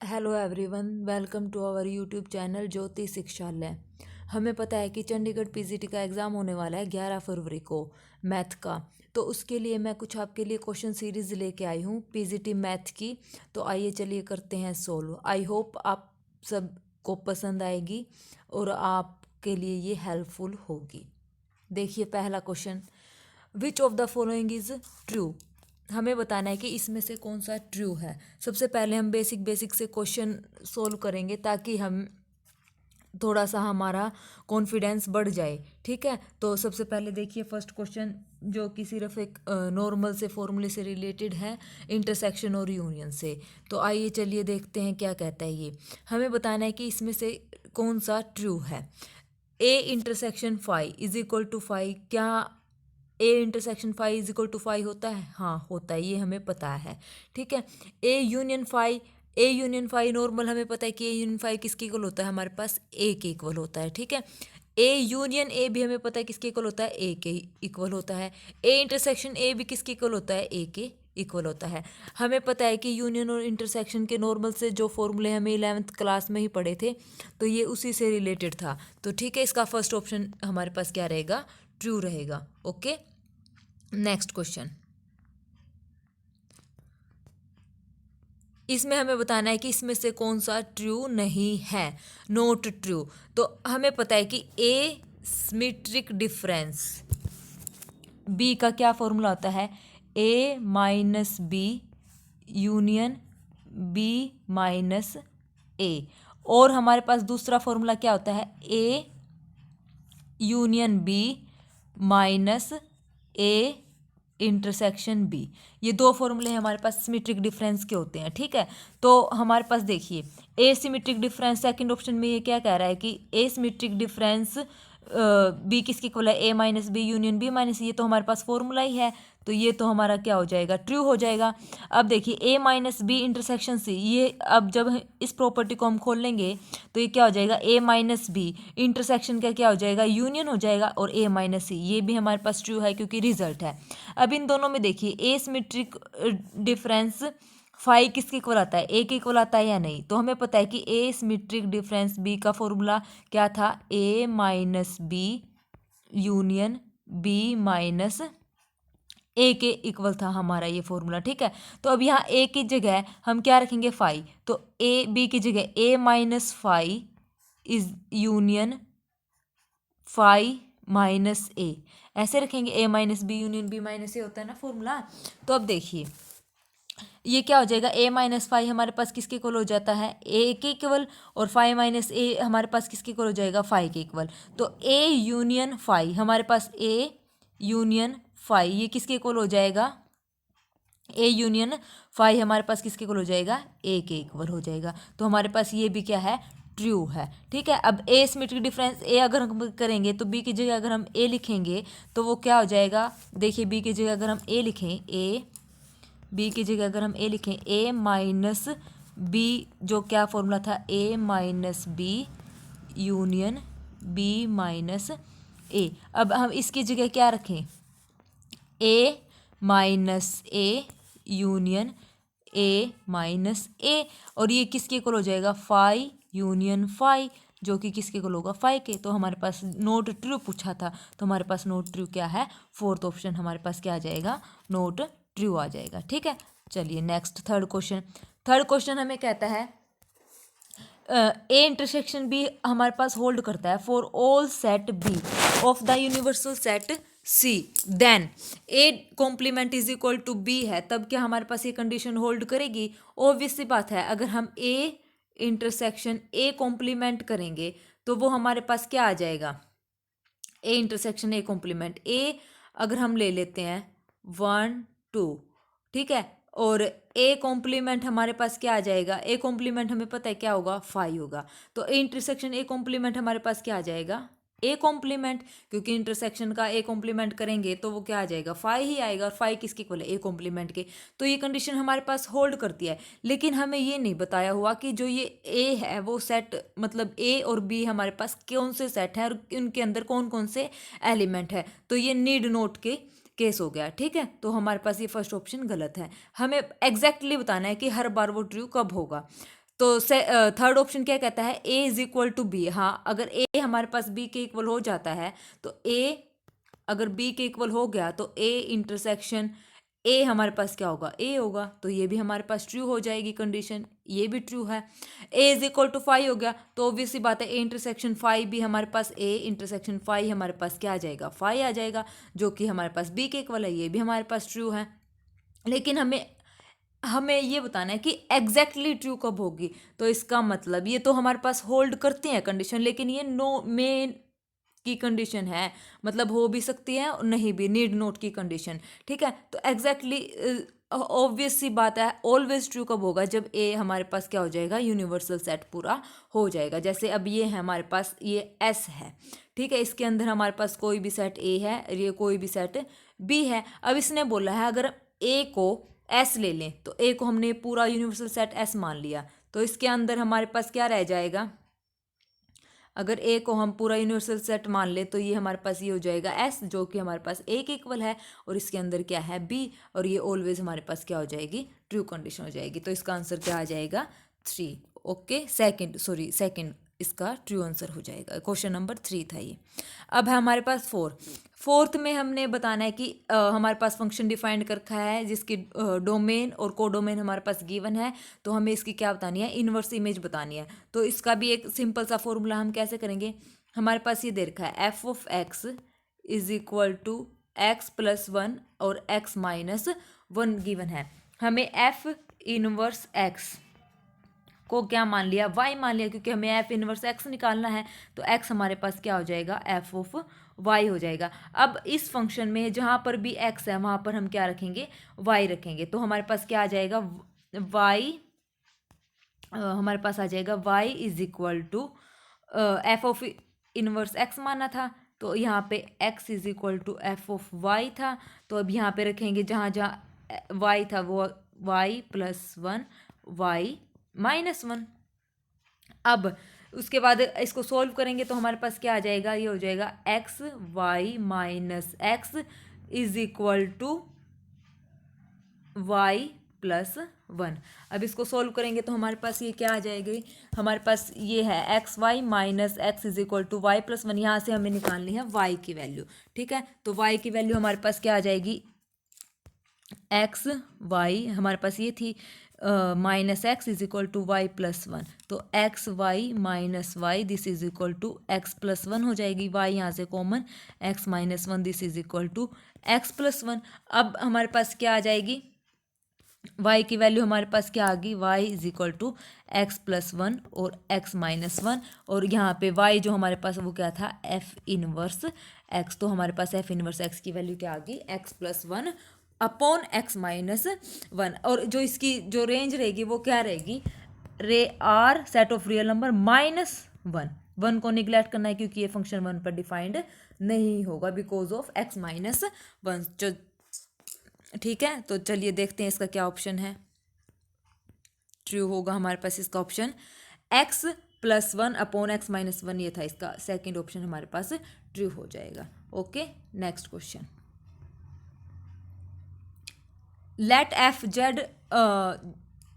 Hello everyone, welcome to our YouTube channel Jyoti Shikshalaya. हमें पता है कि चंडीगढ़ पीजीटी का एग्ज़ाम होने वाला है 11 फरवरी को मैथ का। तो उसके लिए मैं कुछ आपके लिए क्वेश्चन सीरीज़ लेके आई हूँ पीजीटी मैथ की। तो आइए चलिए करते हैं सोल्व। आई होप आप सबको पसंद आएगी और आपके लिए ये हेल्पफुल होगी। देखिए पहला question, which of the following is true. हमें बताना है कि इसमें से कौन सा ट्रू है। सबसे पहले हम बेसिक से क्वेश्चन सोल्व करेंगे ताकि हम थोड़ा सा हमारा कॉन्फिडेंस बढ़ जाए। ठीक है, तो सबसे पहले देखिए फर्स्ट क्वेश्चन जो कि सिर्फ एक नॉर्मल से फॉर्मूले से रिलेटेड है, इंटरसेक्शन और यूनियन से। तो आइए चलिए देखते हैं क्या कहता है ये। हमें बताना है कि इसमें से कौन सा ट्रू है। A intersection phi is equal to phi, क्या A intersection phi is equal to phi होता है? हाँ होता है, ये हमें पता है। ठीक है, ए यूनियन फाई नॉर्मल हमें पता है कि ए यूनियन फाई किसके इक्वल होता है, हमारे पास ए के इक्वल होता है। ठीक है, ए यूनियन ए भी हमें पता है किसके इक्वल होता है, ए के इक्वल होता है। ए इंटरसेक्शन ए भी किसके इक्वल होता है, ए के इक्वल होता है। हमें पता है कि यूनियन और इंटरसेक्शन के नॉर्मल से जो फॉर्मूले हमें 11th क्लास में ही पढ़े थे, तो ये उसी से रिलेटेड था। तो ठीक है, इसका फर्स्ट ऑप्शन हमारे पास क्या रहेगा, ट्रू रहेगा। Okay, next question. इसमें हमें बताना है कि इसमें से कौन सा ट्रू नहीं है, नॉट ट्रू। तो हमें पता है कि ए सिमेट्रिक डिफरेंस, बी का क्या फॉर्मूला होता है, A minus B union B minus A. और हमारे पास दूसरा फॉर्मूला क्या होता है, A union B minus A intersection B. ये दो फॉर्मूले हमारे पास सिमेट्रिक डिफरेंस के होते हैं। ठीक है, तो हमारे पास देखिए A symmetric difference, second option में ये क्या कह रहा है कि ए सिमेट्रिक डिफरेंस बी किसके इक्वल है, A minus B union B minus, ये तो हमारे पास फॉर्मूला ही है। तो ये तो हमारा क्या हो जाएगा, ट्रू हो जाएगा। अब देखिए ए माइनस बी इंटरसेक्शन सी, ये अब जब इस प्रॉपर्टी को हम खोल लेंगे तो ये क्या हो जाएगा, ए माइनस बी इंटरसेक्शन का क्या हो जाएगा, यूनियन हो जाएगा, और ए माइनस सी ये भी हमारे पास ट्रू है क्योंकि रिजल्ट है। अब इन दोनों में देखिए ए सिमेट्रिक डिफरेंस फाई किसके इक्वल आता है, ए के इक्वल आता है या नहीं। तो हमें पता है कि ए सिमेट्रिक डिफरेंस बी का फॉर्मूला क्या था, A minus B union B minus A के इक्वल था हमारा ये फॉर्मूला। ठीक है, तो अब यहाँ ए की जगह हम क्या रखेंगे, फाई। तो ए बी की जगह A minus phi is union phi minus A, ऐसे रखेंगे। A minus B union B minus A होता है ना फॉर्मूला। तो अब देखिए ये क्या हो जाएगा, ए माइनस फाइव हमारे पास किसके इक्वल हो जाता है, ए के इक्वल, और फाइव माइनस ए हमारे पास किसके इक्वल हो जाएगा, फाइव के इक्वल। तो ए यूनियन फाइव हमारे पास, ए यूनियन फाइव ये किसके इक्वल हो जाएगा, ए यूनियन फाइव हमारे पास किसके इक्वल हो जाएगा, ए के इक्वल हो जाएगा। तो हमारे पास ये भी क्या है, ट्रू है। ठीक है, अब ए सिमेट्रिक डिफरेंस ए अगर हम करेंगे तो बी की जगह अगर हम ए लिखेंगे तो वो क्या हो जाएगा, देखिए बी की जगह अगर हम ए लिखें, ए बी की जगह अगर हम ए लिखें, ए माइनस बी जो क्या फॉर्मूला था, A minus B union B minus A. अब हम इसकी जगह क्या रखें, A minus A union A minus A, और ये किसके इक्वल हो जाएगा, फाई यूनियन फाई, जो कि किसके इक्वल होगा, फाई के। तो हमारे पास नोट ट्रू पूछा था, तो हमारे पास नोट ट्रू क्या है, फोर्थ ऑप्शन हमारे पास क्या आ जाएगा, नोट ट्रू आ जाएगा। ठीक है, चलिए next third question. Third question हमें कहता है ए इंटरसेक्शन बी हमारे पास होल्ड करता है for all set B of the universal set C, then A complement is equal to B है, तब क्या हमारे पास ये कंडीशन होल्ड करेगी। ऑब्वियस सी बात है, अगर हम ए इंटरसेक्शन ए कॉम्प्लीमेंट करेंगे तो वो हमारे पास क्या आ जाएगा, ए इंटरसेक्शन ए कॉम्प्लीमेंट, ए अगर हम ले लेते हैं 1 2, ठीक है, और ए कॉम्प्लीमेंट हमारे पास क्या आ जाएगा, ए कॉम्प्लीमेंट हमें पता है क्या होगा, फाई होगा। तो ए इंटरसेक्शन ए कॉम्प्लीमेंट हमारे पास क्या आ जाएगा, ए कॉम्प्लीमेंट, क्योंकि इंटरसेक्शन का ए कॉम्प्लीमेंट करेंगे तो वो क्या आ जाएगा, फाई ही आएगा, और फाई किसके इक्वल है, ए कॉम्प्लीमेंट के। तो ये कंडीशन हमारे पास होल्ड करती है। लेकिन हमें ये नहीं बताया हुआ कि जो ये ए है वो सेट, मतलब ए और बी हमारे पास कौन से सेट है और उनके अंदर कौन कौन से एलिमेंट है। तो ये नीड नोट के केस हो गया। ठीक है, तो हमारे पास ये फर्स्ट ऑप्शन गलत है। हमें एग्जैक्टली बताना है कि हर बार वो ट्रू कब होगा। तो थर्ड ऑप्शन क्या कहता है, ए इज इक्वल टू बी। हाँ, अगर ए हमारे पास बी के इक्वल हो जाता है तो ए अगर बी के इक्वल हो गया तो ए इंटरसेक्शन ए हमारे पास क्या होगा, ए होगा। तो ये भी हमारे पास ट्रू हो जाएगी कंडीशन, ये भी ट्रू है। ए इज इक्वल टू 5 हो गया तो ऑब्वियसली बात है ए इंटरसेक्शन 5 भी हमारे पास, ए इंटरसेक्शन 5 हमारे पास क्या आ जाएगा, 5 आ जाएगा, जो कि हमारे पास बी के इक्वल है, ये भी हमारे पास ट्रू है। लेकिन हमें ये बताना है कि एग्जैक्टली ट्रू कब होगी। तो इसका मतलब ये तो हमारे पास होल्ड करते हैं कंडीशन, लेकिन ये नो मेन की कंडीशन है, मतलब हो भी सकती है और नहीं भी, नीड नोट की कंडीशन। ठीक है, तो एग्जैक्टली ऑब्वियस सी बात है ऑलवेज ट्रू कब होगा, जब ए हमारे पास क्या हो जाएगा, यूनिवर्सल सेट पूरा हो जाएगा। जैसे अब ये है हमारे पास, ये एस है, ठीक है, इसके अंदर हमारे पास कोई भी सेट ए है, ये कोई भी सेट बी है। अब इसने बोला है अगर ए को एस ले लें, तो ए को हमने पूरा यूनिवर्सल सेट एस मान लिया, तो इसके अंदर हमारे पास क्या रह जाएगा, अगर ए को हम पूरा यूनिवर्सल सेट मान ले तो ये हमारे पास ये हो जाएगा एस, जो कि हमारे पास ए के इक्वल है, और इसके अंदर क्या है, बी, और ये ऑलवेज हमारे पास क्या हो जाएगी, ट्रू कंडीशन हो जाएगी। तो इसका आंसर क्या आ जाएगा, 3। ओके, सेकंड इसका ट्रू आंसर हो जाएगा। क्वेश्चन नंबर 3 था ये। अब है हमारे पास फोर्थ में हमने बताना है कि हमारे पास फंक्शन डिफाइंड कर रखा है जिसकी डोमेन और कोडोमेन हमारे पास गिवन है, तो हमें इसकी क्या बतानी है, इन्वर्स इमेज बतानी है। तो इसका भी एक सिंपल सा फॉर्मूला हम कैसे करेंगे, हमारे पास ये दे रखा है F of X is equal to X plus 1 और एक्स माइनस 1 गिवन है। हमें एफ इनवर्स एक्स को क्या मान लिया, y मान लिया, क्योंकि हमें एफ इनवर्स x निकालना है, तो x हमारे पास क्या हो जाएगा, एफ ऑफ y हो जाएगा। अब इस फंक्शन में जहाँ पर भी x है वहाँ पर हम क्या रखेंगे, y रखेंगे, तो हमारे पास क्या आ जाएगा, हमारे पास आ जाएगा y is equal to F of inverse x माना था, तो यहाँ पे x is equal to F of y था, तो अब यहाँ पे रखेंगे जहाँ जहाँ y था वो y प्लस 1 y माइनस 1। अब उसके बाद इसको सॉल्व करेंगे तो हमारे पास क्या आ जाएगा, ये हो जाएगा X Y minus X is equal to Y plus 1। अब इसको सॉल्व करेंगे तो हमारे पास ये क्या आ जाएगी, हमारे पास ये है X Y minus X is equal to Y plus 1। यहाँ से हमें निकालनी है वाई की वैल्यू, ठीक है, तो वाई की वैल्यू हमारे पास क्या आ जाएगी, एक्स वाई हमारे पास ये थी minus X is equal to Y plus 1, तो X Y minus Y this is equal to X plus 1 हो जाएगी, वाई यहाँ से common, X minus 1 this is equal to X plus 1। अब हमारे पास क्या आ जाएगी, y की वैल्यू हमारे पास क्या आ गई, y is equal to X plus 1 और x माइनस 1, और यहाँ पे y जो हमारे पास वो क्या था, f इनवर्स x, तो हमारे पास f इनवर्स x की वैल्यू क्या आ गई, x plus 1 upon x minus 1। और जो इसकी जो रेंज रहेगी वो क्या रहेगी, R set of real number -1 को निगलेक्ट करना है, क्योंकि ये फंक्शन 1 पर डिफाइंड नहीं होगा बिकॉज ऑफ x माइनस 1। जो ठीक है, तो चलिए देखते हैं इसका क्या ऑप्शन है, ट्रू होगा हमारे पास इसका option x plus 1 upon x minus 1, ये था इसका सेकेंड ऑप्शन हमारे पास ट्रू हो जाएगा। Okay, next question, let F Z,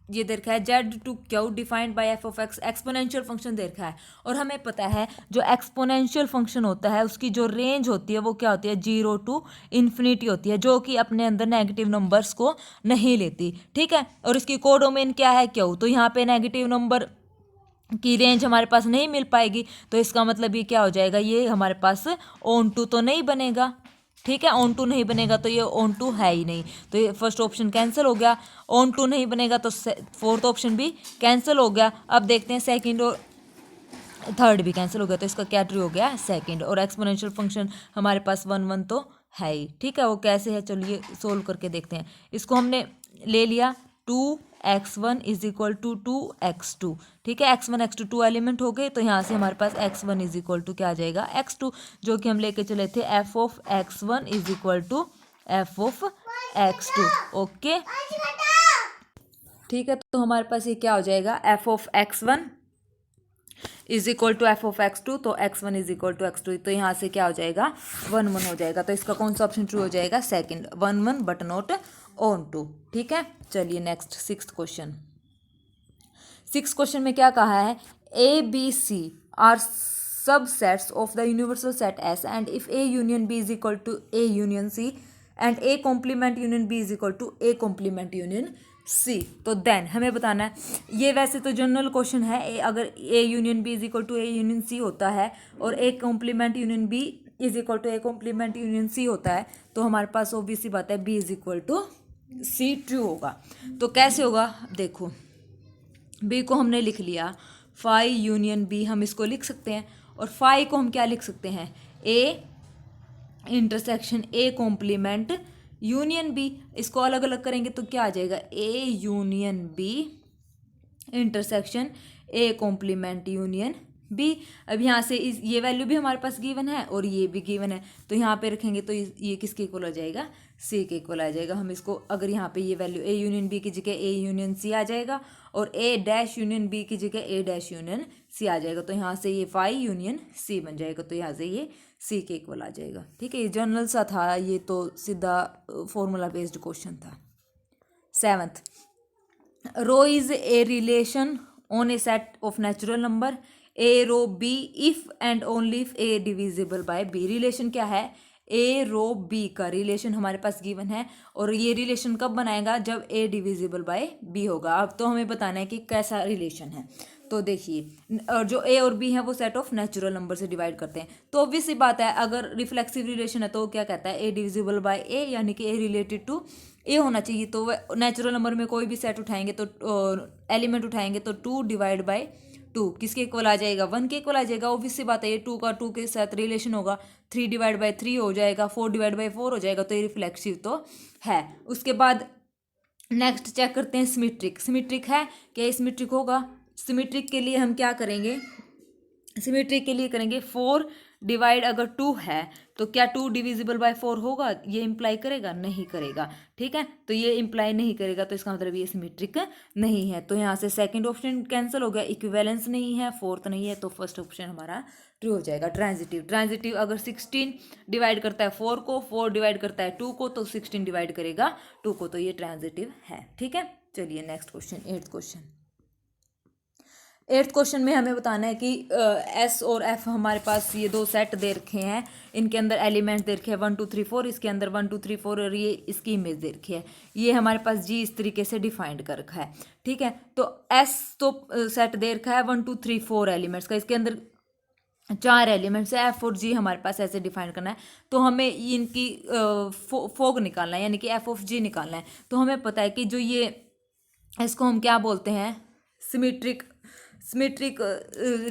ये दे रखा है Z to Q defined by F of X, exponential function दे रखा है, और हमें पता है जो एक्सपोनेंशियल फंक्शन होता है उसकी जो रेंज होती है वो क्या होती है, 0 टू इन्फिनिटी होती है, जो कि अपने अंदर नेगेटिव नंबर्स को नहीं लेती, ठीक है, और इसकी कोडोमेन क्या है, क्यू, तो यहाँ पे नेगेटिव नंबर की रेंज हमारे पास नहीं मिल पाएगी, तो इसका मतलब ये क्या हो जाएगा, ये हमारे पास ऑन टू तो नहीं बनेगा, ठीक है, ऑन टू नहीं बनेगा तो ये ऑन टू है ही नहीं, तो ये फर्स्ट ऑप्शन कैंसिल हो गया, ऑन टू नहीं बनेगा तो फोर्थ ऑप्शन भी कैंसिल हो गया। अब देखते हैं सेकंड और थर्ड भी कैंसिल हो गया, तो इसका क्या ट्रू हो गया, सेकंड। और एक्सपोनेंशियल फंक्शन हमारे पास 1 तो है ही, ठीक है, वो कैसे है चलिए सोल्व करके देखते हैं। इसको हमने ले लिया 2x1 is equal to 2x2, ठीक है, x1 x2 2 एलिमेंट हो गए, तो यहाँ से हमारे पास x1 इज इक्वल टू क्या आ जाएगा, x2, जो कि हम लेके चले थे f of x1 is equal to f of x2। Okay, ठीक है, तो हमारे पास ये क्या हो जाएगा, f of x1 is equal to F of x2, तो x1 is equal to x2, तो यहाँ से क्या हो जाएगा, 1 हो जाएगा, तो इसका कौन सा ऑप्शन ट्रू हो जाएगा, second, 1 but not onto, ठीक है। चलिए नेक्स्ट सिक्स्थ 6 क्वेश्चन में क्या कहा है, A B C are subsets of the universal set S and if A union B is equal to A union C and A complement union B is equal to A complement union C. तो then हमें बताना है, ये वैसे तो general question है, अगर A union B is equal to A union C होता है और A complement union B is equal to A complement union C होता है, तो हमारे पास ऑब्वियसली बात है B is equal to C true होगा। तो कैसे होगा, देखो बी को हमने लिख लिया, फाई यूनियन बी हम इसको लिख सकते हैं, और फाई को हम क्या लिख सकते हैं, A intersection A complement union B. इसको अलग अलग करेंगे तो क्या आ जाएगा, A union B intersection A complement union B. अब यहाँ से ये वैल्यू भी हमारे पास गिवन है और ये भी गिवन है, तो यहाँ पे रखेंगे तो ये किसके इक्वल हो जाएगा, सी के इक्वल आ जाएगा। हम इसको अगर यहाँ पे ये वैल्यू ए यूनियन बी की जगह ए यूनियन सी आ जाएगा और ए डैश यूनियन बी की जगह ए डैश यूनियन सी आ जाएगा, तो यहाँ से ये फाई यूनियन सी बन जाएगा, तो यहाँ से ये सी के इक्वल आ जाएगा। ठीक है, ये जनरल सा था, ये तो सीधा फॉर्मूला बेस्ड क्वेश्चन था। 7th, rho is a relation on a set of natural number A rho B if and only if A divisible by B. Relation क्या है, ए रो बी का रिलेशन हमारे पास गिवन है, और ये रिलेशन कब बनाएगा, जब ए डिविजिबल बाय बी होगा। अब तो हमें बताना है कि कैसा रिलेशन है। तो देखिए, और जो ए और बी है वो सेट ऑफ नेचुरल नंबर से डिवाइड करते हैं, तो ऑब्वियस सी बात है अगर रिफ्लेक्सिव रिलेशन है तो वो क्या कहता है, ए डिविजिबल बाय ए, यानी कि ए रिलेटेड टू ए होना चाहिए। तो नेचुरल नंबर में कोई भी सेट उठाएंगे तो एलिमेंट उठाएंगे तो 2 डिवाइड बाई 2 किसके इक्वल आ जाएगा, 1 के इक्वल आ जाएगा। ऑब्वियस सी बात है ये 2 का 2 के साथ रिलेशन होगा, 3 डिवाइड बाई 3 हो जाएगा, 4 डिवाइड बाई 4 हो जाएगा, तो ये रिफ्लेक्सिव तो है। उसके बाद नेक्स्ट चेक करते हैं सिमेट्रिक। सिमेट्रिक है क्या, सिमेट्रिक होगा। सिमेट्रिक के लिए हम क्या करेंगे, सिमेट्रिक के लिए करेंगे 4 डिवाइड, अगर 2 है तो क्या 2 डिविजिबल बाय 4 होगा, ये इम्प्लाई करेगा, नहीं करेगा। ठीक है, तो ये इम्प्लाई नहीं करेगा, तो इसका मतलब ये सिमेट्रिक नहीं है। तो यहाँ से सेकंड ऑप्शन कैंसिल हो गया, इक्विवेलेंस नहीं है, फोर्थ नहीं है, तो फर्स्ट ऑप्शन हमारा ट्रू हो जाएगा। ट्रांजिटिव, ट्रांजिटिव अगर 16 डिवाइड करता है 4 को, 4 डिवाइड करता है 2 को, तो 16 डिवाइड करेगा 2 को, तो ये ट्रांजिटिव है। ठीक है, चलिए next question, 8th question. 8th question में हमें बताना है कि एस और एफ हमारे पास ये 2 सेट दे रखे हैं, इनके अंदर एलिमेंट दे रखे हैं 1 2 3 4, इसके अंदर 1 2 3 4 और ये इसकी इमेज दे रखी है। ये हमारे पास जी इस तरीके से डिफाइंड कर रखा है। ठीक है, तो एस तो सेट दे रखा है 1 2 3 4 एलिमेंट्स का, इसके अंदर 4 एलिमेंट्स है, एफ और जी हमारे पास ऐसे डिफाइन करना है। तो हमें इनकी फोग निकालना है, यानी कि एफ ऑफ जी निकालना है। तो हमें पता है कि जो ये इसको हम क्या बोलते हैं, सिमेट्रिक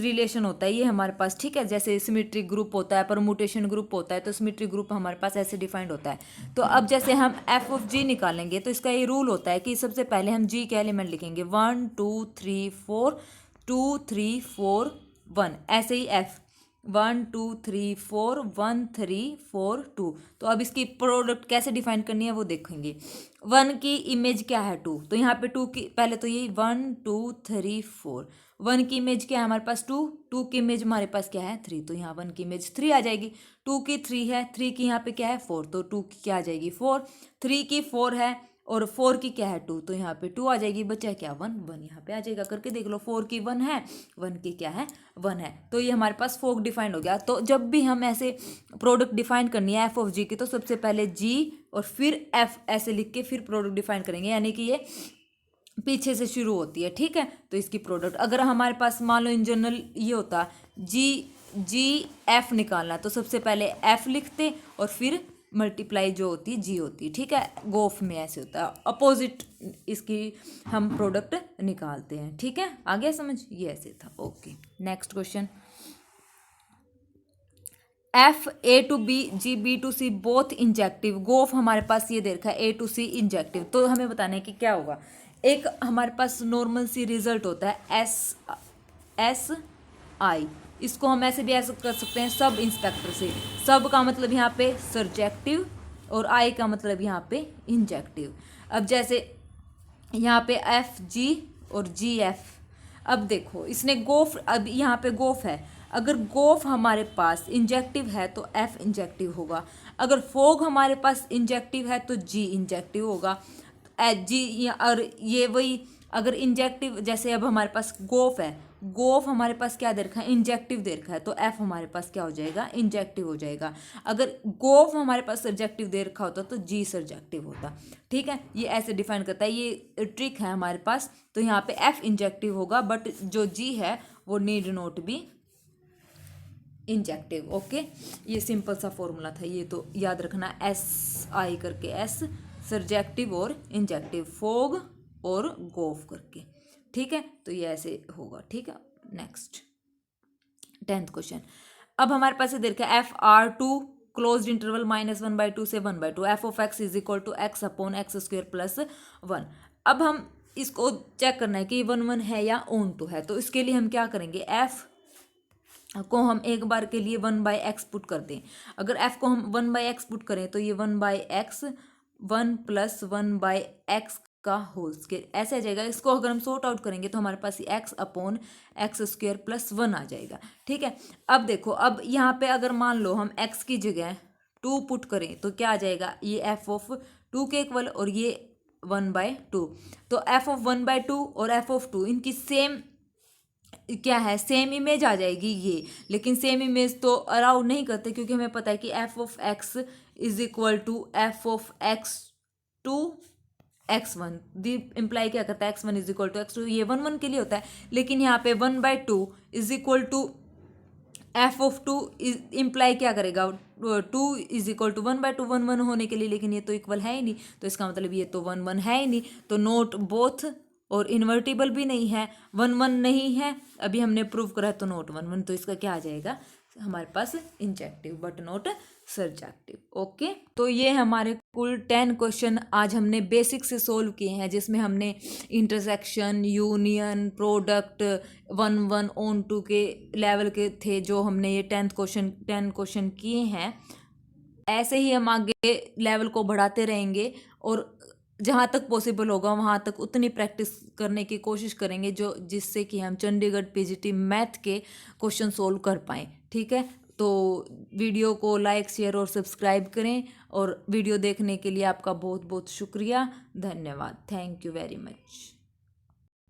रिलेशन होता है ये हमारे पास। ठीक है, जैसे सिमेट्रिक ग्रुप होता है, परमुटेशन ग्रुप होता है, तो सिमेट्रिक ग्रुप हमारे पास ऐसे डिफाइंड होता है। तो अब जैसे हम एफ ऑफ जी निकालेंगे तो इसका ये रूल होता है कि सबसे पहले हम जी के एलिमेंट लिखेंगे 1 2 3 4 2 3 4 1, ऐसे ही एफ 1 2 3 4 1 3 4 2। तो अब इसकी प्रोडक्ट कैसे डिफाइन करनी है वो देखेंगे। 1 की इमेज क्या है 2, तो यहाँ पे 2 की पहले तो ये 1 2 3 4, 1 की इमेज क्या है हमारे पास 2, 2 की इमेज हमारे पास क्या है 3, तो यहाँ 1 की इमेज 3 आ जाएगी। 2 की 3 है, 3 की यहाँ पे क्या है 4, तो 2 की क्या आ जाएगी 4, 3 की 4 है और 4 की क्या है 2, तो यहाँ पे 2 आ जाएगी, बचा क्या 1 1 यहाँ पे आ जाएगा। करके देख लो, 4 की 1 है, 1 की क्या है 1 है, तो ये हमारे पास फोक डिफाइंड हो गया। तो जब भी हम ऐसे प्रोडक्ट डिफाइन करनी है एफ ऑफ जी की, तो सबसे पहले जी और फिर एफ ऐसे लिख के फिर प्रोडक्ट डिफाइन करेंगे, यानी कि ये पीछे से शुरू होती है। ठीक है, तो इसकी प्रोडक्ट अगर हमारे पास मान लो इन जनरल ये होता जी एफ निकालना, तो सबसे पहले एफ लिखते और फिर मल्टीप्लाई जो होती है जी होती है। ठीक है, गोफ में ऐसे होता है, अपोजिट इसकी हम प्रोडक्ट निकालते हैं। ठीक है, आ गया समझ, ये ऐसे था। Okay, next question. F A to B G B to C both injective, gof हमारे पास ये दे रखा है ए टू सी इंजेक्टिव, तो हमें बताना है कि क्या होगा। एक हमारे पास नॉर्मल सी रिजल्ट होता है एस आई, इसको हम ऐसे भी ऐसे कर सकते हैं सब इंस्पेक्टर से। सब का मतलब यहाँ पे सर्जेक्टिव और आई का मतलब यहाँ पे इंजेक्टिव। अब जैसे यहाँ पे एफ जी और जी एफ, अब देखो इसने गोफ, अब यहाँ पे गोफ है, अगर गोफ हमारे पास इंजेक्टिव है तो एफ इंजेक्टिव होगा, अगर फोग हमारे पास इंजेक्टिव है तो जी इंजेक्टिव होगा। जी और ये वही, अगर इंजेक्टिव, जैसे अब हमारे पास गोफ है, गोफ हमारे पास क्या दे रखा है, इंजेक्टिव दे रखा है, तो एफ हमारे पास क्या हो जाएगा, इंजेक्टिव हो जाएगा। अगर गोफ हमारे पास सर्जेक्टिव दे रखा होता तो जी सर्जेक्टिव होता। ठीक है, ये ऐसे डिफाइन करता है, ये ट्रिक है हमारे पास। तो यहाँ पे एफ इंजेक्टिव होगा, बट जो जी है वो need not be injective. Okay, ये सिंपल सा फॉर्मूला था, ये तो याद रखना, एस आई करके, एस सर्जेक्टिव और इंजेक्टिव, फोग और गोफ करके। ठीक है, तो ये ऐसे होगा। ठीक है, नेक्स्ट 10th क्वेश्चन। अब हमारे पास इधर क्या, F R to closed interval -1/2 से 1/2, F of X is equal to X upon X square plus 1। अब हम इसको चेक करना है कि 1 है या ऑन टू है। तो इसके लिए हम क्या करेंगे, एफ को हम एक बार के लिए 1/x पुट कर दें। अगर f को हम 1/x पुट करें तो ये 1/x 1 + 1/x का होल स्क्वायर ऐसे आ जाएगा। इसको अगर हम सॉर्ट आउट करेंगे तो हमारे पास x upon X square plus 1 आ जाएगा। ठीक है, अब देखो, अब यहाँ पे अगर मान लो हम x की जगह 2 पुट करें तो क्या आ जाएगा, ये f ऑफ 2 के इक्वल और ये 1/2। तो f ऑफ 1/2 और f ऑफ 2 इनकी सेम क्या है, सेम इमेज आ जाएगी ये। लेकिन सेम इमेज तो अलाउ नहीं करते, क्योंकि हमें पता है कि F of X is equal to F of X to x1। The imply क्या करता है, x1 is equal to x2, ये 1 के लिए होता है। लेकिन यहाँ पे 1/2 is equal to F of 2 imply क्या करेगा, 2 इज इक्वल टू 1/2, 1 होने के लिए। लेकिन ये तो इक्वल है ही नहीं, तो इसका मतलब ये तो 1 है ही नहीं, तो नोट बोथ और इन्वर्टिबल भी नहीं है, 1 नहीं है, अभी हमने प्रूव करा तो नोट 1, तो इसका क्या आ जाएगा हमारे पास, injective but not surjective. Okay, तो ये हमारे कुल 10 क्वेश्चन आज हमने बेसिक से सोल्व किए हैं, जिसमें हमने इंटरसेक्शन, यूनियन, प्रोडक्ट 1 ऑन 2 के लेवल के थे, जो हमने ये 10 क्वेश्चन किए हैं। ऐसे ही हम आगे लेवल को बढ़ाते रहेंगे और जहाँ तक पॉसिबल होगा वहाँ तक उतनी प्रैक्टिस करने की कोशिश करेंगे, जो जिससे कि हम चंडीगढ़ पीजीटी मैथ के क्वेश्चन सोल्व कर पाएँ। ठीक है, तो वीडियो को लाइक, शेयर और सब्सक्राइब करें, और वीडियो देखने के लिए आपका बहुत बहुत शुक्रिया, धन्यवाद, थैंक यू वेरी मच।